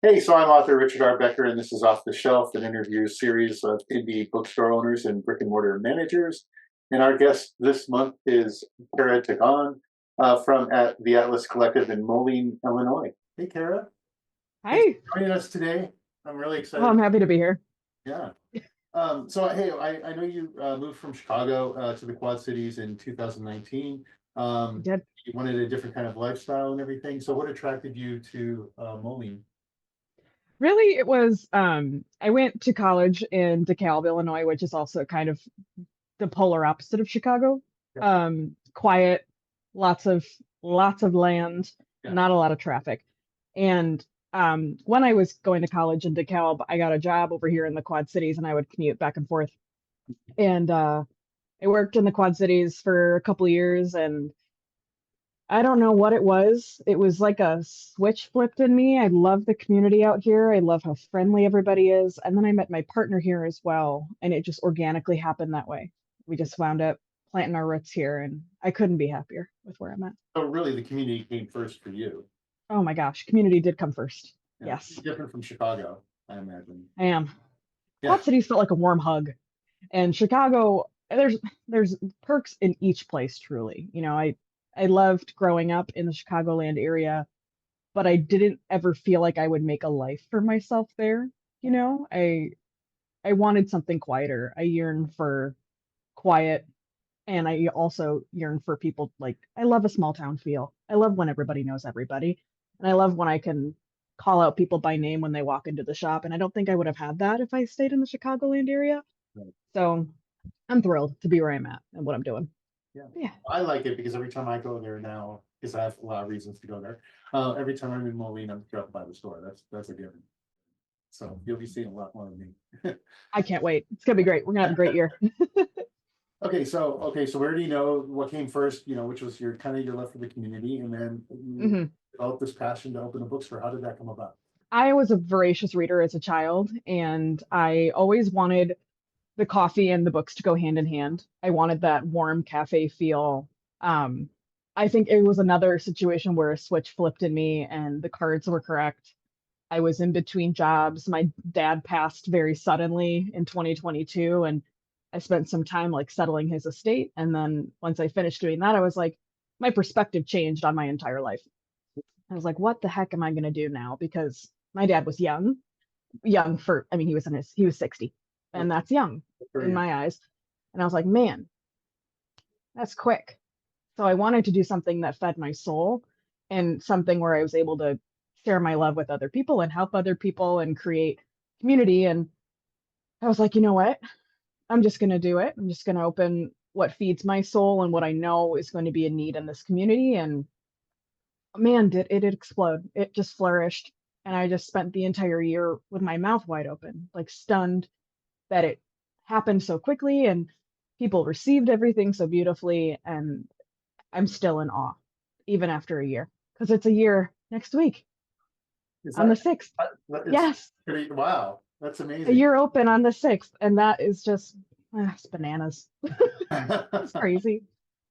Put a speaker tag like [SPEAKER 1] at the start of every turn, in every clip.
[SPEAKER 1] Hey, so I'm author Richard R. Becker, and this is Off the Shelf, an interview series of indie bookstore owners and brick-and-mortar managers. And our guest this month is Kara Taghon from the Atlas Collective in Moline, Illinois. Hey, Kara. Thanks
[SPEAKER 2] Hi.
[SPEAKER 1] for joining us today. I'm really
[SPEAKER 2] Oh,
[SPEAKER 1] excited.
[SPEAKER 2] I'm happy to be here.
[SPEAKER 1] Yeah. Hey, I know you moved from Chicago to the Quad Cities in 2019.
[SPEAKER 2] I
[SPEAKER 1] Um,
[SPEAKER 2] did.
[SPEAKER 1] you wanted a different kind of lifestyle and everything. So, what attracted you to Moline?
[SPEAKER 2] Really, it was I went to college in DeKalb, Illinois, which is also kind of the polar opposite of Chicago.
[SPEAKER 1] Yeah.
[SPEAKER 2] Quiet, lots of lots of land,
[SPEAKER 1] Yeah.
[SPEAKER 2] not a lot of traffic. And when I was going to college in DeKalb, I got a job over here in the Quad Cities and I would commute back and forth. And I worked in the Quad Cities for a couple of years and I don't know what it was. It was like a switch flipped in me. I love the community out here. I love how friendly everybody is. And then I met my partner here as well, and it just organically happened that way. We just wound up planting our roots here, and I couldn't be happier with where I'm at.
[SPEAKER 1] So really, the community came first for you.
[SPEAKER 2] Oh my gosh, community did come first.
[SPEAKER 1] Yeah,
[SPEAKER 2] Yes,
[SPEAKER 1] different from Chicago, I imagine.
[SPEAKER 2] I am.
[SPEAKER 1] Yeah,
[SPEAKER 2] Quad Cities felt like a warm hug, and Chicago, there's perks in each place, truly. I loved growing up in the Chicagoland area, but I didn't ever feel like I would make a life for myself there. I wanted something quieter. I yearn for quiet, and I also yearn for people. Like, I love a small town feel. I love when everybody knows everybody, and I love when I can call out people by name when they walk into the shop, and I don't think I would have had that if I stayed in the Chicagoland area.
[SPEAKER 1] right.
[SPEAKER 2] So I'm thrilled to be where I'm at and what I'm doing.
[SPEAKER 1] Yeah.
[SPEAKER 2] Yeah.
[SPEAKER 1] I like it because every time I go there now, because I have a lot of reasons to go there. Every time I'm in Moline, I'm dropped by the store. That's a given. So you'll be seeing a lot more of me.
[SPEAKER 2] I can't wait. It's gonna be great. We're gonna have a great year.
[SPEAKER 1] Okay, so where do you know what came first? Which was your kind of your love for the community, and then you
[SPEAKER 2] Mhm.
[SPEAKER 1] developed this passion to open a bookstore. How did that come about?
[SPEAKER 2] I was a voracious reader as a child, and I always wanted the coffee and the books to go hand in hand. I wanted that warm cafe feel. Um, I think it was another situation where a switch flipped in me and the cards were correct. I was in between jobs. My dad passed very suddenly in 2022, and I spent some time like settling his estate. And then once I finished doing that, I was like, my perspective changed on my entire life. I was like, what the heck am I going to do now? Because my dad was young for, I mean, he was 60, and
[SPEAKER 1] Okay,
[SPEAKER 2] that's young
[SPEAKER 1] very
[SPEAKER 2] in
[SPEAKER 1] young.
[SPEAKER 2] my eyes. And I was like, man, that's quick. So I wanted to do something that fed my soul and something where I was able to share my love with other people and help other people and create community. And I was like, you know what? I'm just going to do it. I'm just going to open what feeds my soul and what I know is going to be a need in this community. And man, did it explode. It just flourished. And I just spent the entire year with my mouth wide open, like stunned that it happened so quickly and people received everything so beautifully. And I'm still in awe, even after a year, because it's a year next week
[SPEAKER 1] Is
[SPEAKER 2] on the
[SPEAKER 1] that
[SPEAKER 2] 6th.
[SPEAKER 1] it's
[SPEAKER 2] Yes,
[SPEAKER 1] pretty wow, that's
[SPEAKER 2] a
[SPEAKER 1] amazing.
[SPEAKER 2] year open on the 6th. And that is just, it's bananas. It's crazy.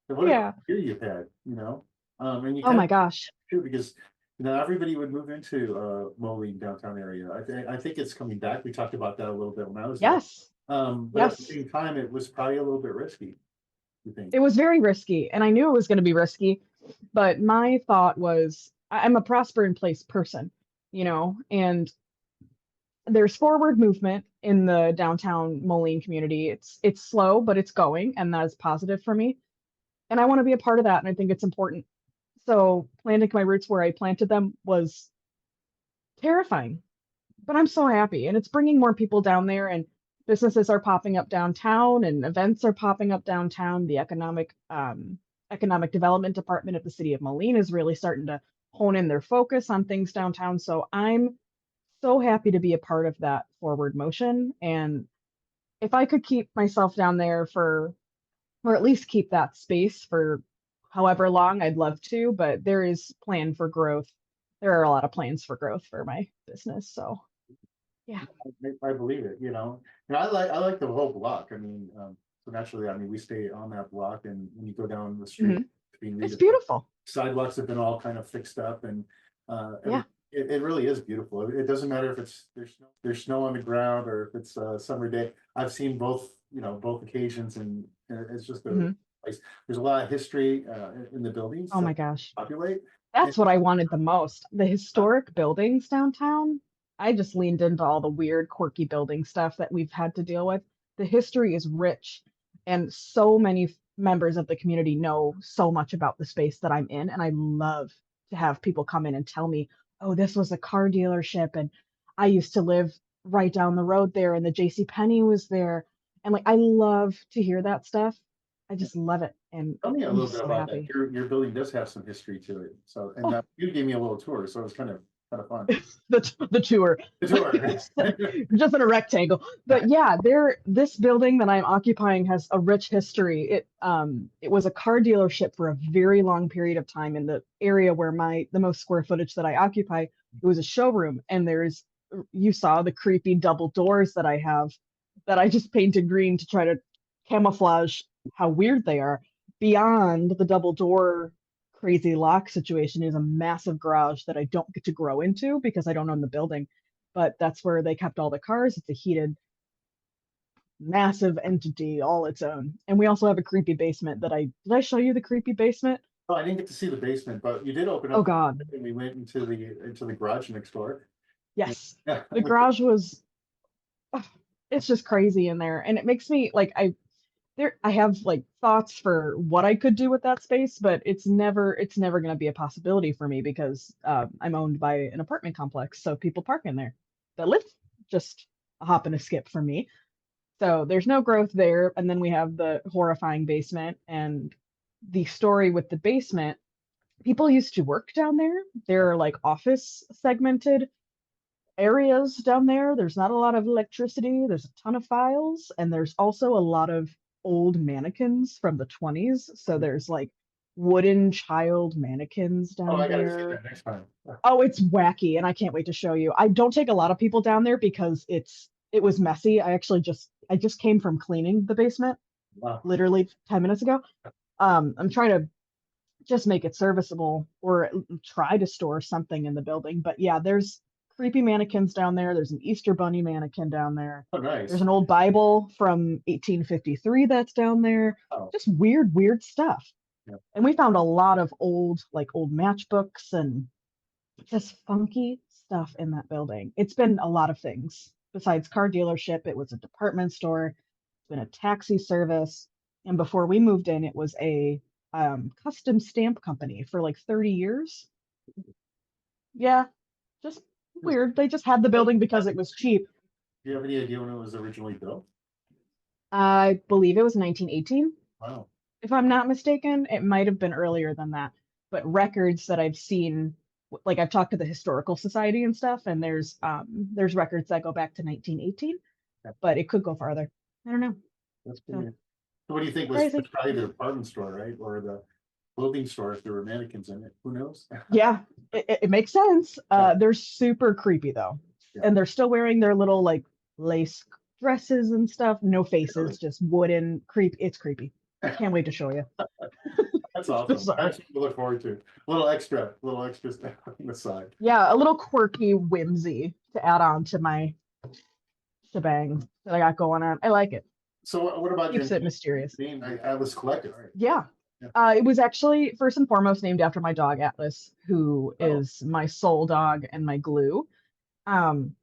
[SPEAKER 1] What a great
[SPEAKER 2] Yeah.
[SPEAKER 1] year you've had. And you
[SPEAKER 2] Oh
[SPEAKER 1] kind
[SPEAKER 2] my
[SPEAKER 1] of
[SPEAKER 2] gosh.
[SPEAKER 1] too because everybody would move into Moline downtown area. I think it's coming back. We talked about that a little bit when I was there.
[SPEAKER 2] Yes.
[SPEAKER 1] But at the
[SPEAKER 2] Yes.
[SPEAKER 1] same time, it was probably a little bit risky, you think.
[SPEAKER 2] It was very risky. And I knew it was going to be risky. But my thought was, I'm a prosper in place person, and there's forward movement in the downtown Moline community. It's slow, but it's going, and that is positive for me. And I want to be a part of that, and I think it's important. So planting my roots where I planted them was terrifying, but I'm so happy, and it's bringing more people down there, and businesses are popping up downtown, and events are popping up downtown. The economic development department of the city of Moline is really starting to hone in their focus on things downtown. So I'm so happy to be a part of that forward motion. And if I could keep myself down there or at least keep that space for however long, I'd love to, but there is plan for growth. There are a lot of plans for growth for my business. So yeah.
[SPEAKER 1] I believe it. I like the whole block. So naturally, we stay on that block, and when you go down the street
[SPEAKER 2] Mhm.
[SPEAKER 1] between
[SPEAKER 2] It's
[SPEAKER 1] Rita,
[SPEAKER 2] beautiful.
[SPEAKER 1] sidewalks have been all kind of fixed up, and
[SPEAKER 2] Yeah.
[SPEAKER 1] It really is beautiful. It doesn't matter if there's snow on the ground or if it's a summer day. I've seen both, both occasions, and it's just a
[SPEAKER 2] Mhm.
[SPEAKER 1] place. There's a lot of history in the buildings
[SPEAKER 2] Oh
[SPEAKER 1] that
[SPEAKER 2] my gosh.
[SPEAKER 1] populate. And
[SPEAKER 2] That's what I wanted the most. The historic buildings downtown. I just leaned into all the weird, quirky building stuff that we've had to deal with. The history is rich, and so many members of the community know so much about the space that I'm in. And I love to have people come in and tell me, oh, this was a car dealership, and I used to live right down the road there, and the J.C. Penney was there. And like, I love to hear that stuff. I just love it, and
[SPEAKER 1] tell me a
[SPEAKER 2] I'm
[SPEAKER 1] little
[SPEAKER 2] just
[SPEAKER 1] bit
[SPEAKER 2] so
[SPEAKER 1] about that.
[SPEAKER 2] happy.
[SPEAKER 1] Your building does have some history to it. So, and
[SPEAKER 2] Oh,
[SPEAKER 1] you gave me a little tour, so it was kind of fun.
[SPEAKER 2] the tour.
[SPEAKER 1] The tour.
[SPEAKER 2] Just in a rectangle. But yeah, this building that I'm occupying has a rich history. It was a car dealership for a very long period of time in the area where the most square footage that I occupy. It was a showroom, and you saw the creepy double doors that I have that I just painted green to try to camouflage how weird they are. Beyond the double door crazy lock situation is a massive garage that I don't get to grow into because I don't own the building, but that's where they kept all the cars. It's a heated, massive entity all its own. And we also have a creepy basement that did I show you the creepy basement?
[SPEAKER 1] Oh, I didn't get to see the basement, but you did open
[SPEAKER 2] Oh
[SPEAKER 1] up the
[SPEAKER 2] God.
[SPEAKER 1] and we went into the garage next door. Yeah,
[SPEAKER 2] Yes. The garage was ugh, it's just crazy in there. And it makes me like I have like thoughts for what I could do with that space, but it's never going to be a possibility for me because I'm owned by an apartment complex, so people park in there. That live just a hop and a skip from me. So there's no growth there, and then we have the horrifying basement and the story with the basement. People used to work down there. There are like office segmented areas down there. There's not a lot of electricity. There's a ton of files, and there's also a lot of old mannequins from the 20s. So there's like wooden child mannequins
[SPEAKER 1] oh,
[SPEAKER 2] down
[SPEAKER 1] I got to see
[SPEAKER 2] there.
[SPEAKER 1] that next time.
[SPEAKER 2] Oh, it's wacky, and I can't wait to show you. I don't take a lot of people down there because it was messy. I just came from cleaning the basement
[SPEAKER 1] Wow.
[SPEAKER 2] literally 10 minutes ago. I'm trying to just make it serviceable or try to store something in the building. But yeah, there's creepy mannequins down there. There's an Easter bunny mannequin down there.
[SPEAKER 1] Oh,
[SPEAKER 2] There's
[SPEAKER 1] nice.
[SPEAKER 2] an old Bible from 1853 that's down there.
[SPEAKER 1] Oh,
[SPEAKER 2] Just weird, weird stuff.
[SPEAKER 1] yeah.
[SPEAKER 2] And we found a lot of old matchbooks and just funky stuff in that building. It's been a lot of things. Besides car dealership, it was a department store, it's been a taxi service, and before we moved in, it was a custom stamp company for like 30 years. Yeah, just weird. They just had the building because it was cheap.
[SPEAKER 1] Do you have any idea when it was originally built?
[SPEAKER 2] I believe it was 1918,
[SPEAKER 1] Wow.
[SPEAKER 2] if I'm not mistaken. It might have been earlier than that, but records that I've seen, like I've talked to the historical society and stuff, and there's records that go back to 1918,
[SPEAKER 1] Yeah,
[SPEAKER 2] but it could go farther. I don't know.
[SPEAKER 1] that's
[SPEAKER 2] So
[SPEAKER 1] pretty. So what do you think was
[SPEAKER 2] crazy.
[SPEAKER 1] probably the department store, right? Or the clothing store if there were mannequins in it? Who knows?
[SPEAKER 2] Yeah, it makes sense.
[SPEAKER 1] Yeah,
[SPEAKER 2] They're super creepy though,
[SPEAKER 1] yeah.
[SPEAKER 2] and they're still wearing their little like lace dresses and stuff. No
[SPEAKER 1] Really?
[SPEAKER 2] faces, just wooden creep. It's creepy. Can't wait to show you.
[SPEAKER 1] That's awesome.
[SPEAKER 2] Sorry.
[SPEAKER 1] That's what to look forward to. A little extra stuff on the side.
[SPEAKER 2] Yeah, a little quirky whimsy to add on to my shebang that I got going on. I like it.
[SPEAKER 1] So what about your
[SPEAKER 2] Keeps it mysterious.
[SPEAKER 1] name? Atlas Collective, right?
[SPEAKER 2] Yeah.
[SPEAKER 1] Yeah.
[SPEAKER 2] It was actually first and foremost named after my dog Atlas, who
[SPEAKER 1] Oh,
[SPEAKER 2] is my soul dog and my glue. Um,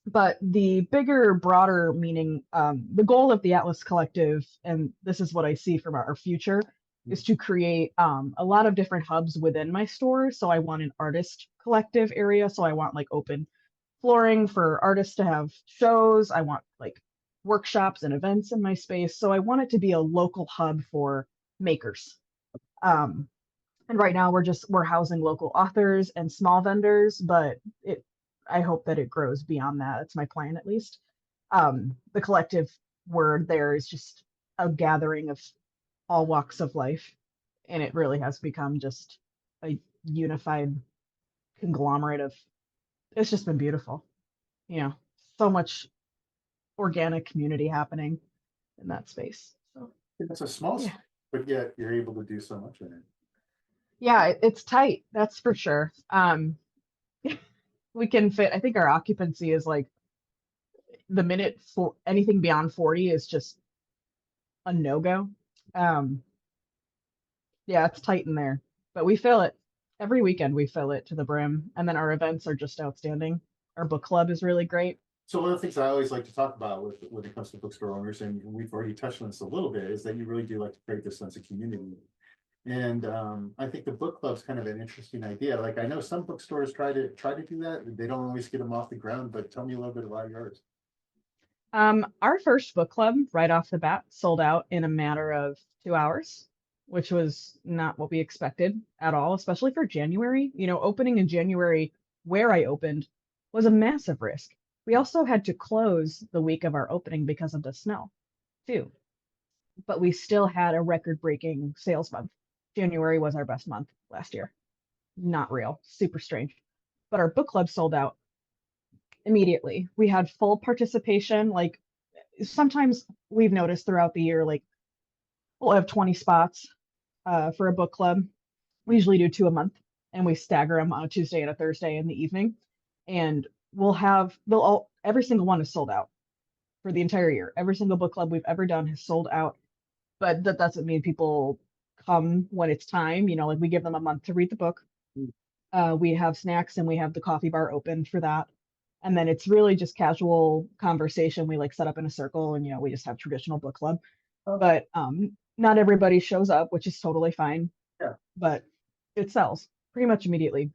[SPEAKER 2] but the bigger, broader meaning, the goal of the Atlas Collective, and this is what I see from our future, is to create a lot of different hubs within my store. So I want an artist collective area. So I want like open flooring for artists to have shows. I want like workshops and events in my space. So I want it to be a local hub for makers. Um, and right now we're housing local authors and small vendors, but it I hope that it grows beyond that. It's my plan at least. The collective word there is just a gathering of all walks of life, and it really has become just a unified conglomerate of it's just been beautiful. You know, so much organic community happening in that space. So
[SPEAKER 1] it's a small
[SPEAKER 2] yeah.
[SPEAKER 1] space, but yet you're able to do so much in it.
[SPEAKER 2] Yeah, it's tight, that's for sure. we can fit. I think our occupancy is like the minute for anything beyond 40 is just a no-go. Um, yeah, it's tight in there, but we fill it every weekend. We fill it to the brim, and then our events are just outstanding. Our book club is really great.
[SPEAKER 1] So one of the things I always like to talk about with when it comes to bookstore owners, and we've already touched on this a little bit, is that you really do like to create this sense of community. And I think the book club's kind of an interesting idea. Like I know some bookstores try to do that. They don't always get them off the ground, but tell me a little bit about yours.
[SPEAKER 2] Our first book club right off the bat sold out in a matter of 2 hours, which was not what we expected at all, especially for January. You know, opening in January where I opened was a massive risk. We also had to close the week of our opening because of the snow, too. But we still had a record-breaking sales month. January was our best month last year. Not real, super strange. But our book club sold out immediately. We had full participation. Like sometimes we've noticed throughout the year, like we'll have 20 spots for a book club. We usually do two a month, and we stagger them on a Tuesday and a Thursday in the evening. And they'll all, every single one is sold out for the entire year. Every single book club we've ever done has sold out, but that doesn't mean people come when it's time. You know, like we give them a month to read the book. We have snacks and we have the coffee bar open for that. And then it's really just casual conversation. We like set up in a circle and, you know, we just have traditional book club. But not everybody shows up, which is totally fine.
[SPEAKER 1] Yeah.
[SPEAKER 2] But it sells pretty much immediately.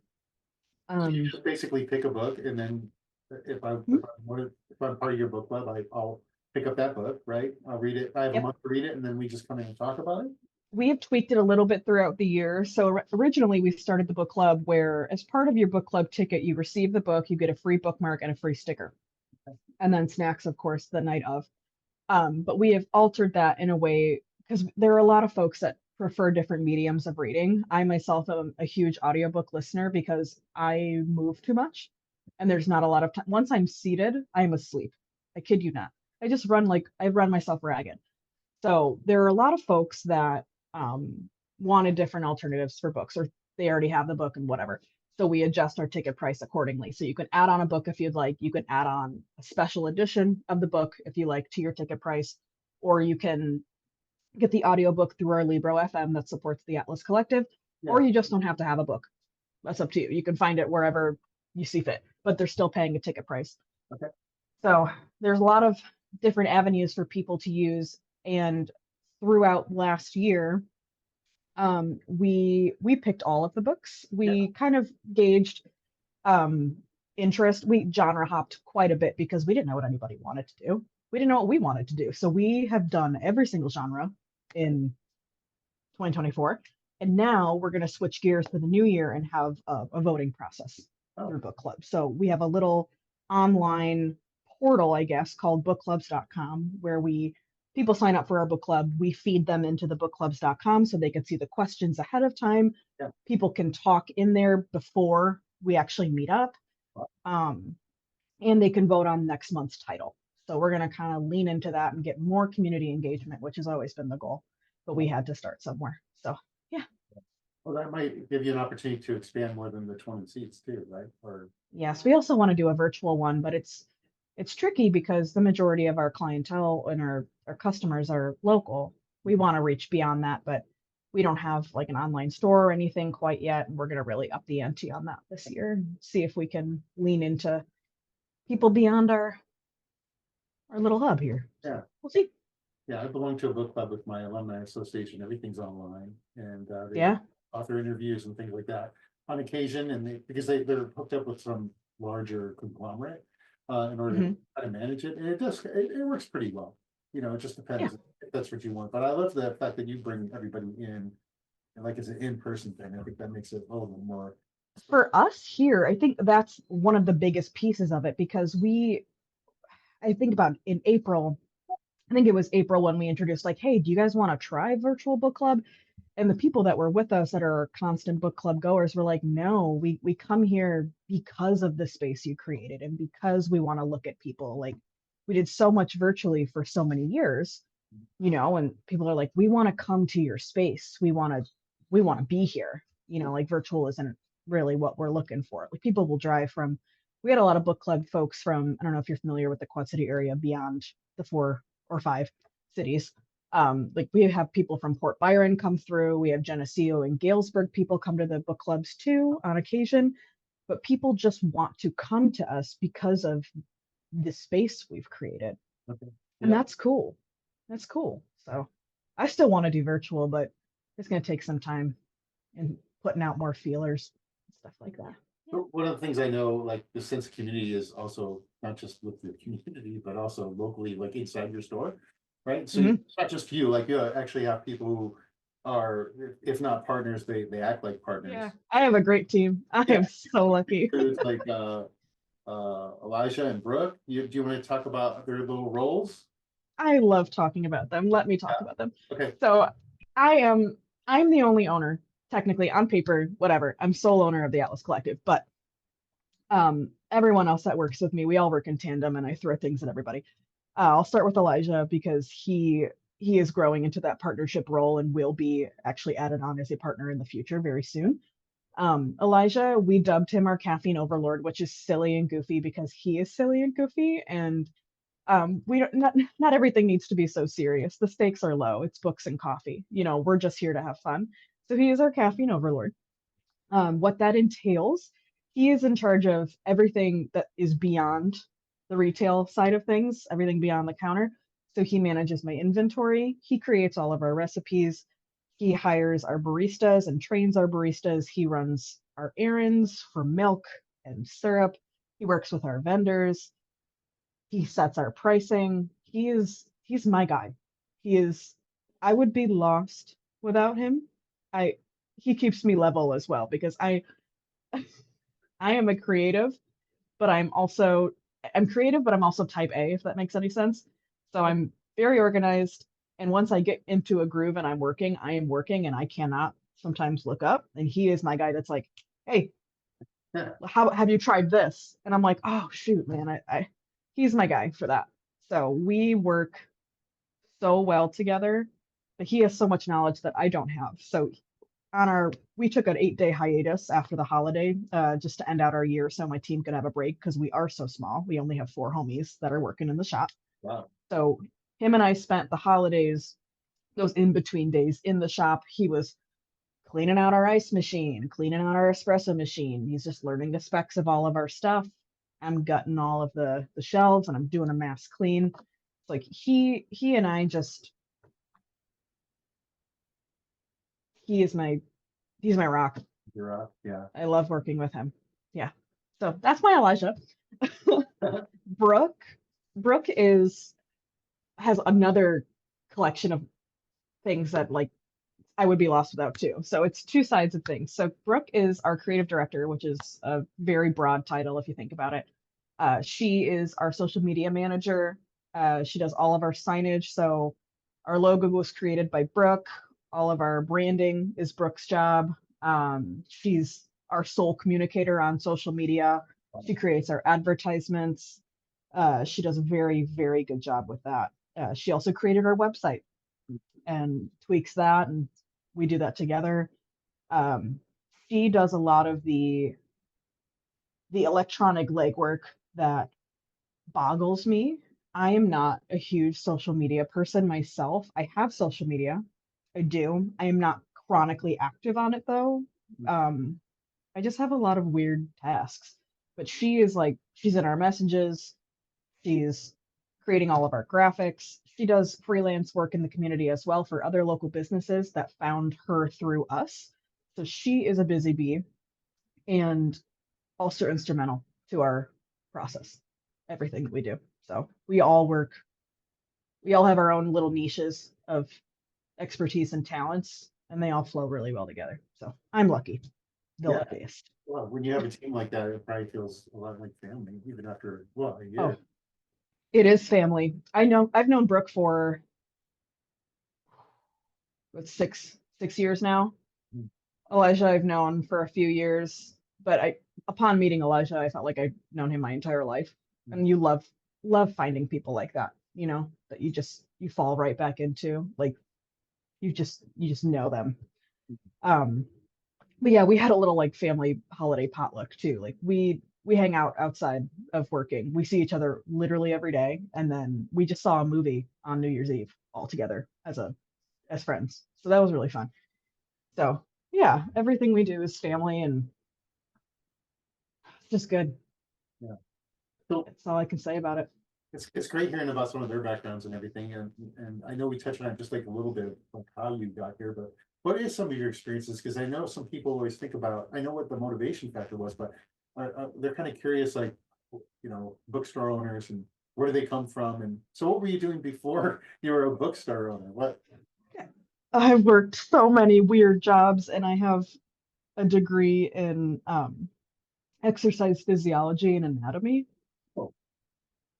[SPEAKER 1] So you
[SPEAKER 2] Um,
[SPEAKER 1] just basically pick a book, and then
[SPEAKER 2] mhm,
[SPEAKER 1] if I'm part of your book club, I'll pick up that book, right? I'll read it. I have a
[SPEAKER 2] yep.
[SPEAKER 1] month to read it, and then we just come in and talk about it.
[SPEAKER 2] We have tweaked it a little bit throughout the year. So originally we started the book club where as part of your book club ticket, you receive the book, you get a free bookmark and a free sticker. And then snacks, of course, the night of. But we have altered that in a way because there are a lot of folks that prefer different mediums of reading. I myself am a huge audiobook listener because I move too much and there's not a lot of time. Once I'm seated, I'm asleep. I kid you not. I run myself ragged. So there are a lot of folks that wanted different alternatives for books, or they already have the book and whatever. So we adjust our ticket price accordingly. So you can add on a book if you'd like. You can add on a special edition of the book if you like to your ticket price, or you can get the audiobook through our Libro FM that supports the Atlas Collective,
[SPEAKER 1] Yeah.
[SPEAKER 2] or you just don't have to have a book. That's up to you. You can find it wherever you see fit, but they're still paying a ticket price.
[SPEAKER 1] Okay.
[SPEAKER 2] So there's a lot of different avenues for people to use. And throughout last year, we picked all of the books.
[SPEAKER 1] Yeah.
[SPEAKER 2] We kind of gauged um, interest. We genre hopped quite a bit because we didn't know what anybody wanted to do. We didn't know what we wanted to do. So we have done every single genre in 2024. And now we're going to switch gears for the new year and have a voting process
[SPEAKER 1] Oh,
[SPEAKER 2] through book club. So we have a little online portal, I guess, called bookclubs.com where we people sign up for our book club. We feed them into the bookclubs.com so they can see the questions ahead of time.
[SPEAKER 1] yeah.
[SPEAKER 2] People can talk in there before we actually meet up. Um, and they can vote on next month's title. So we're going to kind of lean into that and get more community engagement, which has always been the goal. But we had to start somewhere. So yeah.
[SPEAKER 1] Well, that might give you an opportunity to expand more than the 20 seats too, right? Or
[SPEAKER 2] Yes, we also want to do a virtual one, but it's tricky because the majority of our clientele and our customers are local. We want to reach beyond that, but we don't have like an online store or anything quite yet. And we're going to really up the ante on that this year and see if we can lean into people beyond our little hub here.
[SPEAKER 1] yeah.
[SPEAKER 2] We'll see.
[SPEAKER 1] Yeah, I belong to a book club with my alumni association. Everything's online, and they
[SPEAKER 2] Yeah.
[SPEAKER 1] author interviews and things like that on occasion. And because they're hooked up with some larger conglomerate in order
[SPEAKER 2] Hmm.
[SPEAKER 1] to kind of manage it, and it works pretty well. You know, it just
[SPEAKER 2] Yeah.
[SPEAKER 1] depends if that's what you want. But I love the fact that you bring everybody in, and like it's an in-person thing. I think that makes it a little bit more.
[SPEAKER 2] For us here, I think that's one of the biggest pieces of it because I think about in April, I think it was April when we introduced, like, hey, do you guys want to try virtual book club? And the people that were with us that are constant book club goers were like, no, we come here because of the space you created and because we want to look at people. Like we did so much virtually for so many years, you know, and people are like, we want to come to your space. We want to be here. You know, like virtual isn't really what we're looking for. Like people will drive from we had a lot of book club folks from, I don't know if you're familiar with the Quad City area beyond the 4 or 5 cities. Like we have people from Port Byron come through. We have Geneseo and Galesburg people come to the book clubs too on occasion, but people just want to come to us because of the space we've created.
[SPEAKER 1] Okay.
[SPEAKER 2] And
[SPEAKER 1] Yeah.
[SPEAKER 2] that's cool. That's cool. So I still want to do virtual, but it's going to take some time and putting out more feelers and stuff like that. Yeah.
[SPEAKER 1] But one of the things I know, like the sense of community is also not just with the community, but also locally, like inside your store, right? So
[SPEAKER 2] Mhm.
[SPEAKER 1] it's not just you, like you actually have people who are, if not partners, they act like
[SPEAKER 2] Yeah.
[SPEAKER 1] partners.
[SPEAKER 2] I have a great team. I
[SPEAKER 1] Yeah,
[SPEAKER 2] am so lucky.
[SPEAKER 1] includes like Elijah and Brooke. Do you want to talk about their little roles?
[SPEAKER 2] I love talking about them. Let me
[SPEAKER 1] Yeah.
[SPEAKER 2] talk about them.
[SPEAKER 1] Okay.
[SPEAKER 2] So I am I'm the only owner, technically on paper, whatever. I'm sole owner of the Atlas Collective, but everyone else that works with me, we all work in tandem and I throw things at everybody. I'll start with Elijah because he is growing into that partnership role and will be actually added on as a partner in the future very soon. Elijah, we dubbed him our caffeine overlord, which is silly and goofy because he is silly and goofy, and we don't not everything needs to be so serious. The stakes are low. It's books and coffee. We're just here to have fun. So he is our caffeine overlord. What that entails, he is in charge of everything that is beyond the retail side of things, everything beyond the counter. So he manages my inventory. He creates all of our recipes. He hires our baristas and trains our baristas. He runs our errands for milk and syrup. He works with our vendors. He sets our pricing. He's my guy. He is I would be lost without him. I He keeps me level as well because I am a creative, but I'm creative, but I'm also type A, if that makes any sense. So I'm very organized, and once I get into a groove and I'm working, I am working and I cannot sometimes look up. And he is my guy that's like, hey,
[SPEAKER 1] Yeah.
[SPEAKER 2] how have you tried this? And I'm like, oh shoot, man, I he's my guy for that. So we work so well together, but he has so much knowledge that I don't have. So we took an 8-day hiatus after the holiday, just to end out our year so my team could have a break because we are so small. We only have 4 homies that are working in the shop.
[SPEAKER 1] Wow.
[SPEAKER 2] So him and I spent the holidays, those in between days in the shop. He was cleaning out our ice machine, cleaning out our espresso machine. He's just learning the specs of all of our stuff. I'm gutting all of the shelves and I'm doing a mass clean. It's like he and I just he is my he's my rock.
[SPEAKER 1] You're up. Yeah.
[SPEAKER 2] I love working with him. Yeah. So that's my Elijah. Brooke. Brooke is has another collection of things that like I would be lost without too. So it's two sides of things. So Brooke is our creative director, which is a very broad title if you think about it. She is our social media manager. She does all of our signage. So our logo was created by Brooke. All of our branding is Brooke's job. She's our sole communicator on social media. She creates our advertisements. She does a very, very good job with that. She also created our website and tweaks that, and we do that together. Um, she does a lot of the electronic legwork that boggles me. I am not a huge social media person myself. I have social media. I do. I am not chronically active on it though. Um, I just have a lot of weird tasks. But she is like, she's in our messages. She's creating all of our graphics. She does freelance work in the community as well for other local businesses that found her through us. So she is a busy bee and also instrumental to our process, everything that we do. So we all have our own little niches of expertise and talents, and they all flow really well together. So I'm lucky, the
[SPEAKER 1] Yeah.
[SPEAKER 2] luckiest.
[SPEAKER 1] Well, when you have a team like that, it probably feels a lot like family, even after, well, a
[SPEAKER 2] Oh,
[SPEAKER 1] year.
[SPEAKER 2] it is family. I've known Brooke for what, 6 years now.
[SPEAKER 1] Mm.
[SPEAKER 2] Elijah I've known for a few years, but I upon meeting Elijah, I felt like I've known him my entire life. And you love finding people like that, that you fall right back into. Like you just know them. Um, but yeah, we had a little like family holiday potluck too. Like we hang out outside of working. We see each other literally every day, and then we just saw a movie on New Year's Eve all together as friends. So that was really fun. So yeah, everything we do is family, and it's just good.
[SPEAKER 1] Yeah. So
[SPEAKER 2] That's all I can say about it.
[SPEAKER 1] it's great hearing about some of their backgrounds and everything, and I know we touched on it just like a little bit, like how you got here, but what is some of your experiences? Because I know some people always think about, I know what the motivation factor was, but they're kind of curious, like, bookstore owners and where do they come from, and so what were you doing before you were a bookstore owner? What?
[SPEAKER 2] I've worked so many weird jobs, and I have a degree in exercise physiology and anatomy.
[SPEAKER 1] Oh,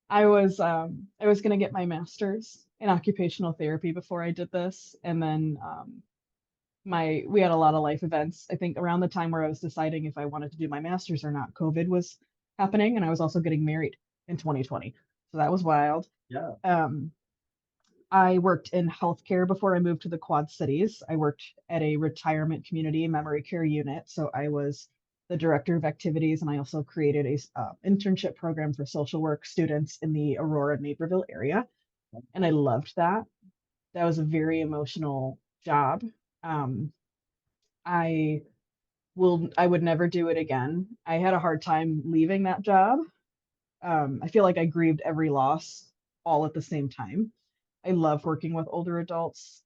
[SPEAKER 2] I was gonna get my master's in occupational therapy before I did this, and then my we had a lot of life events. I think around the time where I was deciding if I wanted to do my master's or not, COVID was happening, and I was also getting married in 2020, so that was wild.
[SPEAKER 1] yeah.
[SPEAKER 2] Um, I worked in healthcare before I moved to the Quad Cities. I worked at a retirement community memory care unit. So I was the director of activities, and I also created a internship program for social work students in the Aurora Naperville area. And I loved that. That was a very emotional job. Um, I I would never do it again. I had a hard time leaving that job. I feel like I grieved every loss all at the same time. I love working with older adults.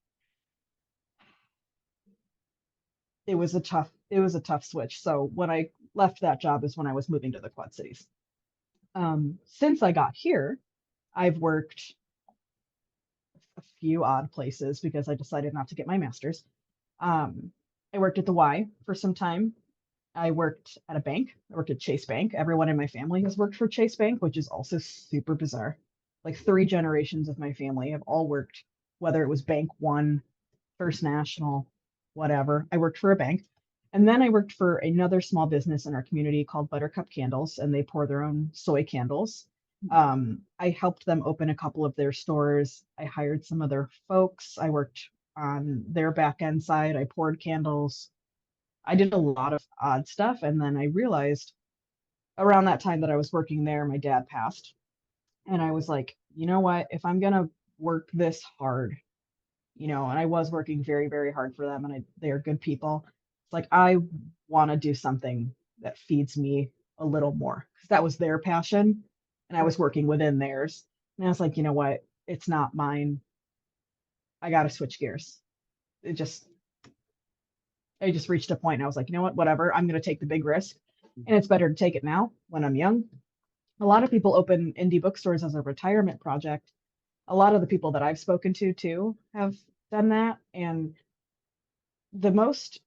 [SPEAKER 2] It was a tough switch. So when I left that job is when I was moving to the Quad Cities. Since I got here, I've worked a few odd places because I decided not to get my master's. Um, I worked at the Y for some time. I worked at a bank. I worked at Chase Bank. Everyone in my family has worked for Chase Bank, which is also super bizarre. Like three generations of my family have all worked, whether it was Bank One, First National, whatever. I worked for a bank. And then I worked for another small business in our community called Buttercup Candles, and they pour their own soy candles. I helped them open a couple of their stores. I hired some of their folks. I worked on their back end side. I poured candles. I did a lot of odd stuff. And then I realized around that time that I was working there, my dad passed. And I was like, you know what? If I'm going to work this hard, and I was working very, very hard for them, and they are good people. It's like I want to do something that feeds me a little more because that was their passion, and I was working within theirs. And I was like, you know what? It's not mine. I got to switch gears. It just, I just reached a point, and I was like, you know what? Whatever. I'm going to take the big risk, and it's better to take it now when I'm young. A lot of people open indie bookstores as a retirement project. A lot of the people that I've spoken to too have done that, and the most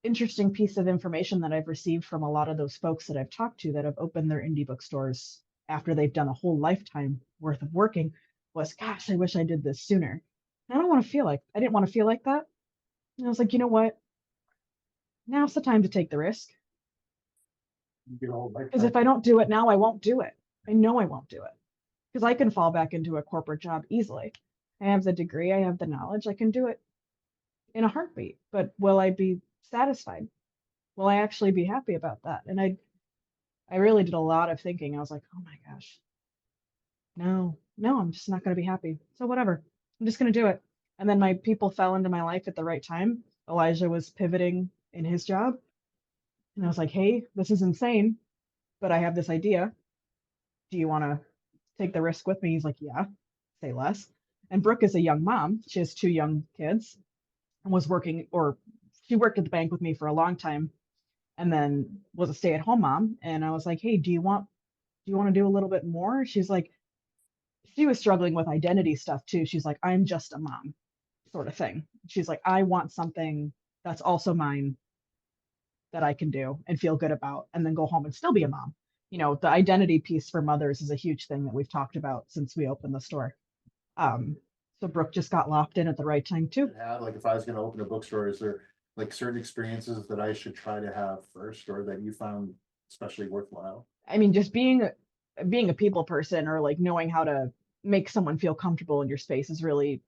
[SPEAKER 2] interesting piece of information that I've received from a lot of those folks that I've talked to that have opened their indie bookstores after they've done a whole lifetime worth of working was, gosh, I wish I did this sooner. And I didn't want to feel like that. And I was like, you know what? Now's the time to take the risk.
[SPEAKER 1] You know,
[SPEAKER 2] Because if I don't do it now, I won't do it. I know I won't do it. Because I can fall back into a corporate job easily. I have the degree, I have the knowledge, I can do it in a heartbeat. But will I be satisfied? Will I actually be happy about that? And I really did a lot of thinking. I was like, oh my gosh, no, I'm just not going to be happy. So whatever, I'm just going to do it. And then my people fell into my life at the right time. Elijah was pivoting in his job, and I was like, hey, this is insane, but I have this idea. Do you want to take the risk with me? He's like, yeah, say less. And Brooke is a young mom. She has two young kids and was working, or she worked at the bank with me for a long time and then was a stay-at-home mom. And I was like, hey, do you want to do a little bit more? She's like, she was struggling with identity stuff too. She's like, I'm just a mom, sort of thing. She's like, I want something that's also mine that I can do and feel good about, and then go home and still be a mom. The identity piece for mothers is a huge thing that we've talked about since we opened the store. Um, so Brooke just got locked in at the right time too.
[SPEAKER 1] Have, like, if I was going to open a bookstore, is there like certain experiences that I should try to have first, or that you found especially worthwhile?
[SPEAKER 2] I mean, just being a people person, or like knowing how to make someone feel comfortable in your space is really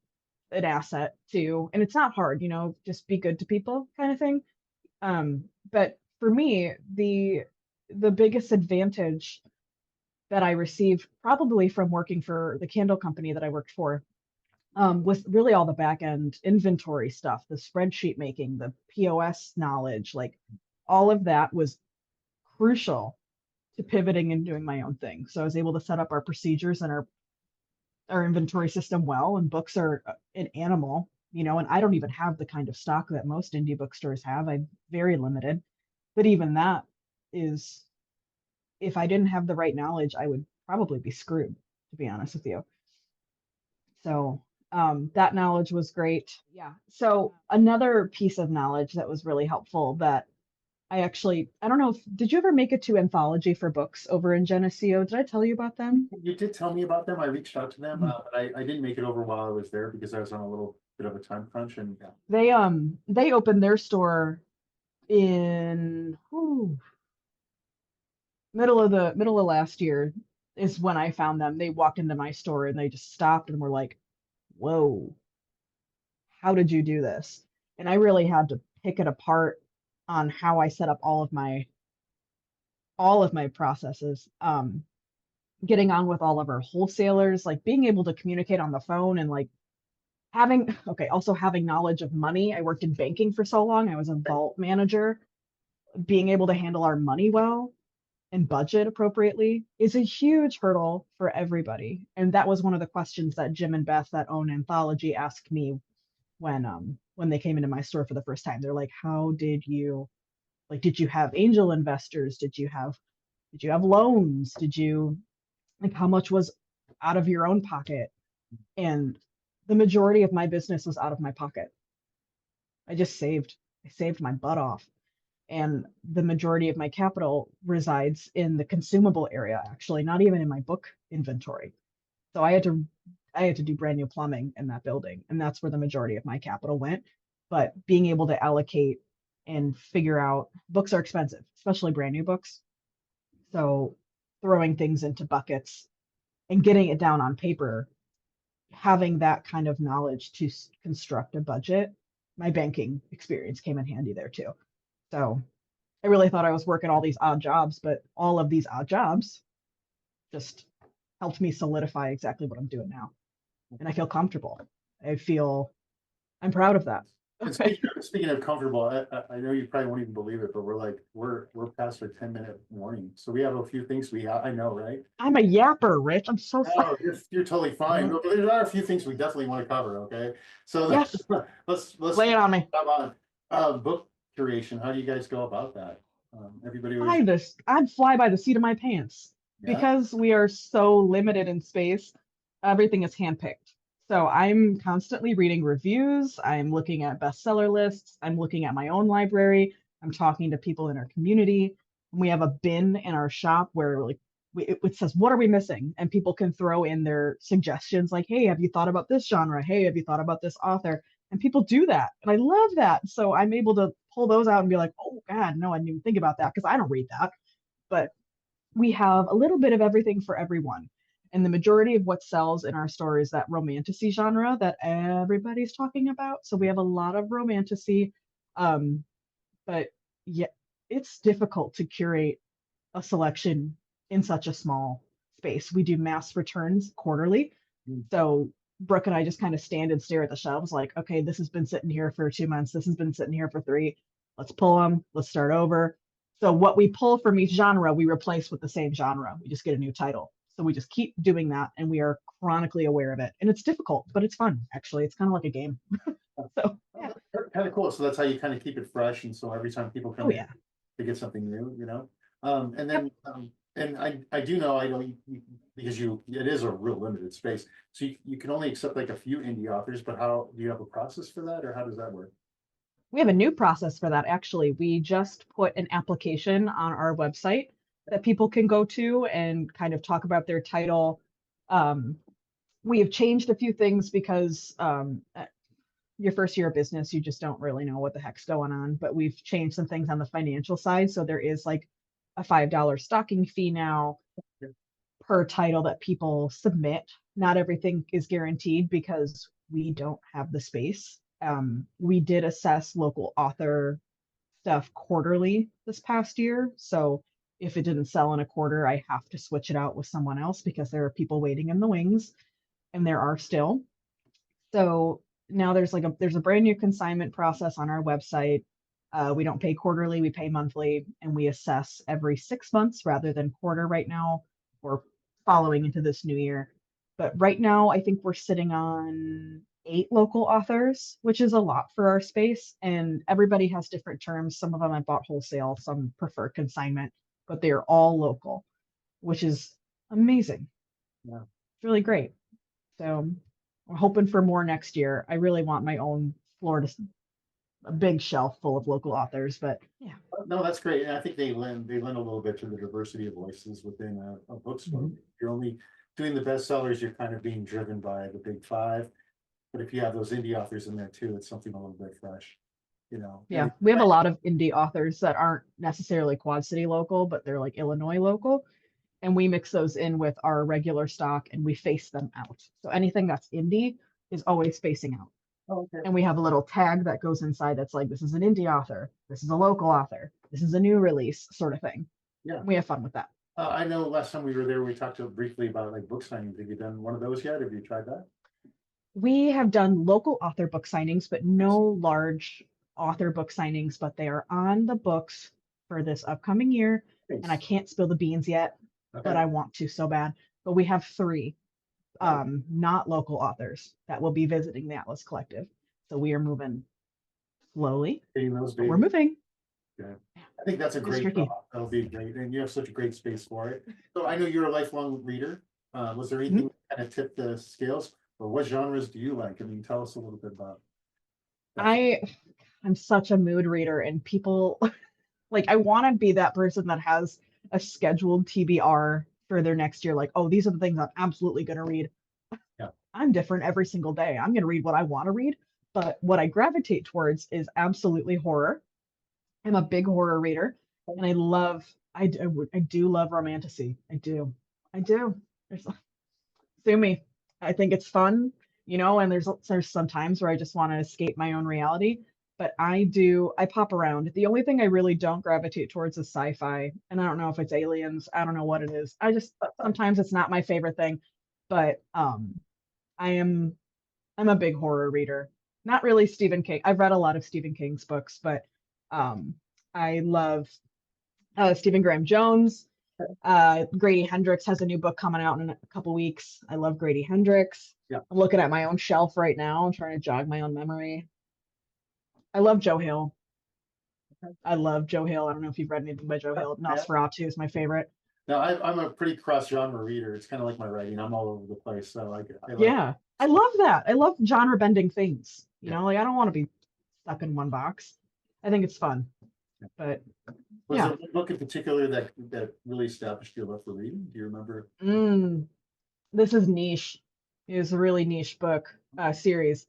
[SPEAKER 2] an asset too. And it's not hard, just be good to people kind of thing. But for me, the biggest advantage that I received probably from working for the candle company that I worked for was really all the back end inventory stuff, the spreadsheet making, the POS knowledge, like all of that was crucial to pivoting and doing my own thing. So I was able to set up our procedures and our inventory system well, and books are an animal, and I don't even have the kind of stock that most indie bookstores have. I'm very limited. But even that is, if I didn't have the right knowledge, I would probably be screwed, to be honest with you. So that knowledge was great. Yeah. So another piece of knowledge that was really helpful that I don't know if, did you ever make it to anthology for books over in Geneseo? Did I tell you about them?
[SPEAKER 1] You did tell me about them. I reached out to them,
[SPEAKER 2] Mhm.
[SPEAKER 1] but I didn't make it over while I was there because I was on a little bit of a time crunch. And yeah,
[SPEAKER 2] They opened their store in middle of last year is when I found them. They walked into my store and they just stopped and were like, "Whoa, how did you do this?" And I really had to pick it apart on how I set up all of my processes. Getting on with all of our wholesalers, like being able to communicate on the phone and like having okay, also having knowledge of money. I worked in banking for so long. I was a vault manager. Being able to handle our money well and budget appropriately is a huge hurdle for everybody. And that was one of the questions that Jim and Beth that own Anthology asked me when they came into my store for the first time. They're like, "How did you did you have angel investors? Did you have loans? Did you like how much was out of your own pocket?" And the majority of my business was out of my pocket. I just saved. I saved my butt off. And the majority of my capital resides in the consumable area, actually, not even in my book inventory. So I had to do brand new plumbing in that building, and that's where the majority of my capital went. But being able to allocate and figure out books are expensive, especially brand new books. So throwing things into buckets and getting it down on paper, having that kind of knowledge to construct a budget, my banking experience came in handy there too. So I really thought I was working all these odd jobs, but all of these odd jobs just helped me solidify exactly what I'm doing now. And I feel comfortable. I feel I'm proud of that.
[SPEAKER 1] and
[SPEAKER 2] Okay.
[SPEAKER 1] speaking of comfortable, I know you probably won't even believe it, but we're past our 10-minute warning, so we have a few things I know, right?
[SPEAKER 2] I'm a yapper, Rich. I'm so sorry.
[SPEAKER 1] No, you're totally fine. But there are a few things we definitely want to cover. Okay, so
[SPEAKER 2] Yes,
[SPEAKER 1] let's
[SPEAKER 2] lay it on me.
[SPEAKER 1] come on. Book curation. How do you guys go about that? Everybody always,
[SPEAKER 2] I'd fly by the seat of my pants
[SPEAKER 1] yeah.
[SPEAKER 2] because we are so limited in space. Everything is handpicked. So I'm constantly reading reviews. I'm looking at bestseller lists. I'm looking at my own library. I'm talking to people in our community. And we have a bin in our shop where like it says, "What are we missing?" And people can throw in their suggestions like, "Hey, have you thought about this genre? Hey, have you thought about this author?" And people do that. And I love that. So I'm able to pull those out and be like, "Oh, God, no, I didn't even think about that because I don't read that." But we have a little bit of everything for everyone. And the majority of what sells in our store is that romantasy genre that everybody's talking about. So we have a lot of romantasy. Um, but yeah, it's difficult to curate a selection in such a small space. We do mass returns quarterly.
[SPEAKER 1] Mm.
[SPEAKER 2] So Brooke and I just kind of stand and stare at the shelves like, okay, this has been sitting here for 2 months. This has been sitting here for three. Let's pull them. Let's start over. So what we pull from each genre, we replace with the same genre. We just get a new title. So we just keep doing that and we are chronically aware of it. And it's difficult, but it's fun, actually. It's kind of like a game. So yeah.
[SPEAKER 1] Kind of cool. So that's how you kind of keep it fresh, and so every time people
[SPEAKER 2] Oh
[SPEAKER 1] come in,
[SPEAKER 2] yeah.
[SPEAKER 1] they get something new, you know. And
[SPEAKER 2] Yep.
[SPEAKER 1] then and I do know because it is a real limited space, so you can only accept like a few indie authors. But how do you have a process for that, or how does that work?
[SPEAKER 2] We have a new process for that, actually. We just put an application on our website that people can go to and kind of talk about their title. Um, we have changed a few things because your first year of business, you just don't really know what the heck's going on. But we've changed some things on the financial side. So there is like a $5 stocking fee now per title that people submit. Not everything is guaranteed because we don't have the space. We did assess local author stuff quarterly this past year. So if it didn't sell in a quarter, I have to switch it out with someone else because there are people waiting in the wings, and there are still. So now there's a brand new consignment process on our website. We don't pay quarterly, we pay monthly, and we assess every 6 months rather than quarter right now. We're following into this new year. But right now, I think we're sitting on 8 local authors, which is a lot for our space. And everybody has different terms. Some of them I bought wholesale, some prefer consignment, but they're all local, which is amazing.
[SPEAKER 1] Yeah.
[SPEAKER 2] It's really great. So we're hoping for more next year. I really want my own Florida, a big shelf full of local authors, but yeah.
[SPEAKER 1] No, that's great. And I think they lend a little bit to the diversity of voices within a bookstore.
[SPEAKER 2] Mhm.
[SPEAKER 1] If you're only doing the bestsellers, you're kind of being driven by the big five. But if you have those indie authors in there too, it's something a little bit fresh, you know. And
[SPEAKER 2] Yeah, we have a lot of indie authors that aren't necessarily Quad City local, but they're like Illinois local. And we mix those in with our regular stock and we face them out. So anything that's indie is always facing out.
[SPEAKER 1] oh, okay.
[SPEAKER 2] And we have a little tag that goes inside that's like, this is an indie author, this is a local author, this is a new release, sort of thing.
[SPEAKER 1] Yeah.
[SPEAKER 2] We have fun with that.
[SPEAKER 1] I know last time we were there, we talked briefly about like book signings. Have you done one of those yet? Have you tried that?
[SPEAKER 2] We have done local author book signings, but no large author book signings, but they are on the books for this upcoming year. And I can't spill the beans yet, but I want to so bad. But we have 3 not local authors that will be visiting the Atlas Collective. So we are moving slowly,
[SPEAKER 1] Getting those
[SPEAKER 2] but we're
[SPEAKER 1] babies.
[SPEAKER 2] moving.
[SPEAKER 1] Yeah. I think that's a
[SPEAKER 2] It's
[SPEAKER 1] great
[SPEAKER 2] tricky.
[SPEAKER 1] thought. That'll be great. And you have such a great space for it. So I know you're a lifelong reader. Was there anything that kind of tipped the scales? Or what genres do you like? I mean, tell us a little bit about that.
[SPEAKER 2] I'm such a mood reader, and people like I want to be that person that has a scheduled TBR for their next year. Like, oh, these are the things I'm absolutely going to read.
[SPEAKER 1] Yeah.
[SPEAKER 2] I'm different every single day. I'm going to read what I want to read, but what I gravitate towards is absolutely horror. I'm a big horror reader, and I do love romantasy. I do. There's sue me. I think it's fun, and there's some times where I just want to escape my own reality. But I pop around. The only thing I really don't gravitate towards is sci-fi. And I don't know if it's aliens. I don't know what it is. I just sometimes it's not my favorite thing. But I am I'm a big horror reader. Not really Stephen King. I've read a lot of Stephen King's books, but um I love Stephen Graham Jones. Grady Hendrix has a new book coming out in a couple weeks. I love Grady Hendrix.
[SPEAKER 1] Yeah.
[SPEAKER 2] I'm looking at my own shelf right now. I'm trying to jog my own memory. I love Joe Hill. I love Joe Hill. I don't know if you've read anything by Joe Hill. Nosferatu is my favorite.
[SPEAKER 1] Now I'm a pretty cross genre reader. It's kind of like my writing. I'm all over the place. So I like
[SPEAKER 2] Yeah, I love that. I love genre bending things.
[SPEAKER 1] Yeah.
[SPEAKER 2] Like I don't want to be stuck in one box. I think it's fun. But
[SPEAKER 1] Was
[SPEAKER 2] yeah.
[SPEAKER 1] there a book in particular that really established your love for reading? Do you remember?
[SPEAKER 2] This is niche. It is a really niche book series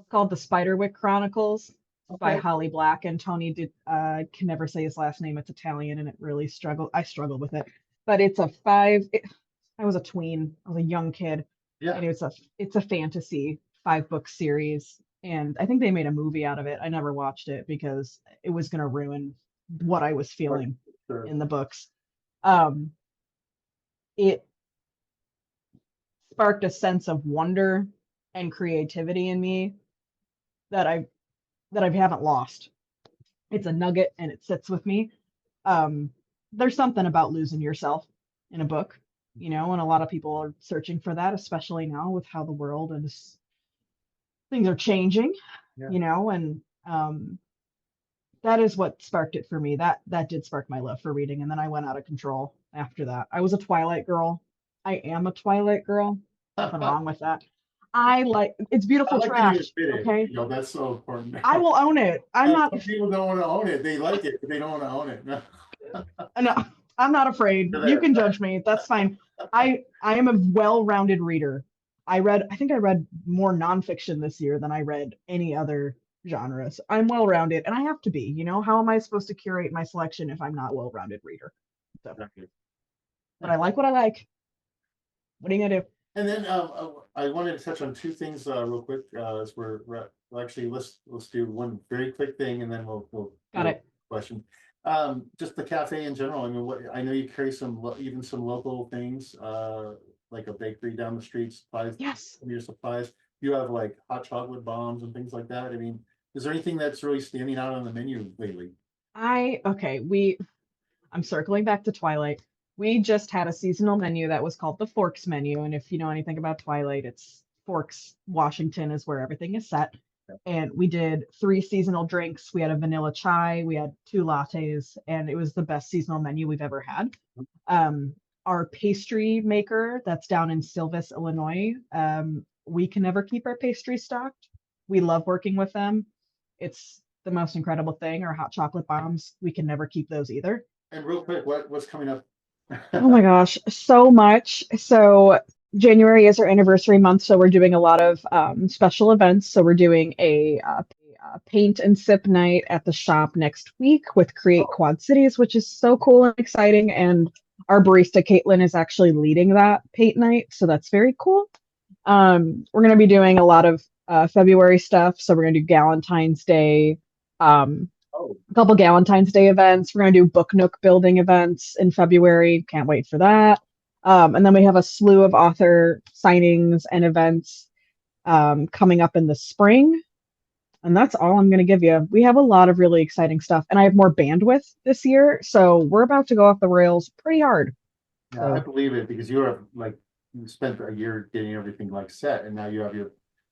[SPEAKER 2] called The Spiderwick Chronicles by Holly Black, and Tony did can never say his last name. It's Italian, and I struggle with it. But it's I was a tween. I was a young kid.
[SPEAKER 1] Yeah.
[SPEAKER 2] And it's a fantasy 5-book series. And I think they made a movie out of it. I never watched it because it was gonna ruin what I was feeling in the books. It sparked a sense of wonder and creativity in me that I haven't lost. It's a nugget and it sits with me. There's something about losing yourself in a book, and a lot of people are searching for that, especially now with how the world and things are changing, and that is what sparked it for me. That did spark my love for reading, and then I went out of control after that. I was a Twilight girl. I am a Twilight girl. Nothing wrong with that. It's beautiful trash. Okay,
[SPEAKER 1] that's so important.
[SPEAKER 2] I will own it. I'm not.
[SPEAKER 1] Some people don't want to own it. They like it, but they don't want to own it. No.
[SPEAKER 2] No, I'm not afraid. You can judge me. That's fine. I am a well-rounded reader. I think I read more nonfiction this year than I read any other genres. I'm well-rounded, and I have to be. How am I supposed to curate my selection if I'm not a well-rounded reader? So, but I like what I like. What are you gonna do?
[SPEAKER 1] And then I wanted to touch on 2 things real quick. As we're actually let's do one very quick thing, and then we'll
[SPEAKER 2] Got it.
[SPEAKER 1] Question. Just the cafe in general. I mean, what I know you carry even some local things, like a bakery down the street supplies
[SPEAKER 2] Yes.
[SPEAKER 1] your supplies. You have like hot chocolate bombs and things like that. I mean, is there anything that's really standing out on the menu lately?
[SPEAKER 2] Okay, I'm circling back to Twilight. We just had a seasonal menu that was called the Forks menu, and if you know anything about Twilight, it's Forks, Washington is where everything is set. And we did three seasonal drinks. We had a vanilla chai, we had two lattes, and it was the best seasonal menu we've ever had. Um, our pastry maker that's down in Silvis, Illinois, we can never keep our pastry stocked. We love working with them. It's the most incredible thing. Our hot chocolate bombs, we can never keep those either.
[SPEAKER 1] And real quick, what's coming up?
[SPEAKER 2] Oh my gosh, so much. So January is our anniversary month, so we're doing a lot of special events. So we're doing a paint and sip night at the shop next week with Create
[SPEAKER 1] Oh,
[SPEAKER 2] Quad Cities, which is so cool and exciting. And our barista Caitlin is actually leading that paint night, so that's very cool. We're going to be doing a lot of February stuff. So we're going to do Galentine's Day, um,
[SPEAKER 1] oh,
[SPEAKER 2] a couple Galentine's Day events. We're going to do Book Nook building events in February. Can't wait for that. And then we have a slew of author signings and events coming up in the spring. And that's all I'm going to give you. We have a lot of really exciting stuff, and I have more bandwidth this year. So we're about to go off the rails pretty hard.
[SPEAKER 1] yeah, I
[SPEAKER 2] So,
[SPEAKER 1] believe it because you are like you spent a year getting everything like set, and now you have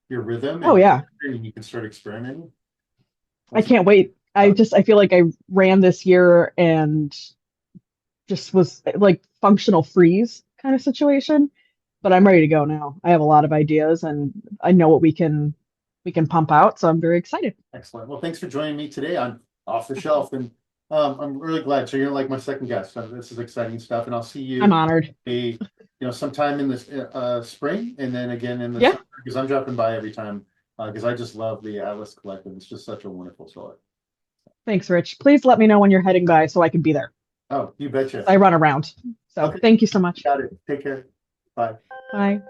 [SPEAKER 1] your rhythm
[SPEAKER 2] oh,
[SPEAKER 1] and
[SPEAKER 2] yeah,
[SPEAKER 1] you can start experimenting.
[SPEAKER 2] I
[SPEAKER 1] That's
[SPEAKER 2] can't wait.
[SPEAKER 1] uh,
[SPEAKER 2] I feel like I ran this year and just was like functional freeze kind of situation. But I'm ready to go now. I have a lot of ideas and I know what we can pump out, so I'm very excited.
[SPEAKER 1] excellent. Well, thanks for joining me today on Off the Shelf, and I'm really glad. So you're like my second guest. So this is exciting stuff, and I'll see
[SPEAKER 2] I'm
[SPEAKER 1] you
[SPEAKER 2] honored.
[SPEAKER 1] sometime in this spring, and then again in the
[SPEAKER 2] Yeah.
[SPEAKER 1] summer because I'm dropping by every time because I just love the Atlas Collective. It's just such a wonderful store.
[SPEAKER 2] Thanks, Rich. Please let me know when you're heading by so I can be there.
[SPEAKER 1] Oh, you betcha.
[SPEAKER 2] I run around. So
[SPEAKER 1] Okay,
[SPEAKER 2] thank you so much.
[SPEAKER 1] got it. Take care. Bye.
[SPEAKER 2] Bye.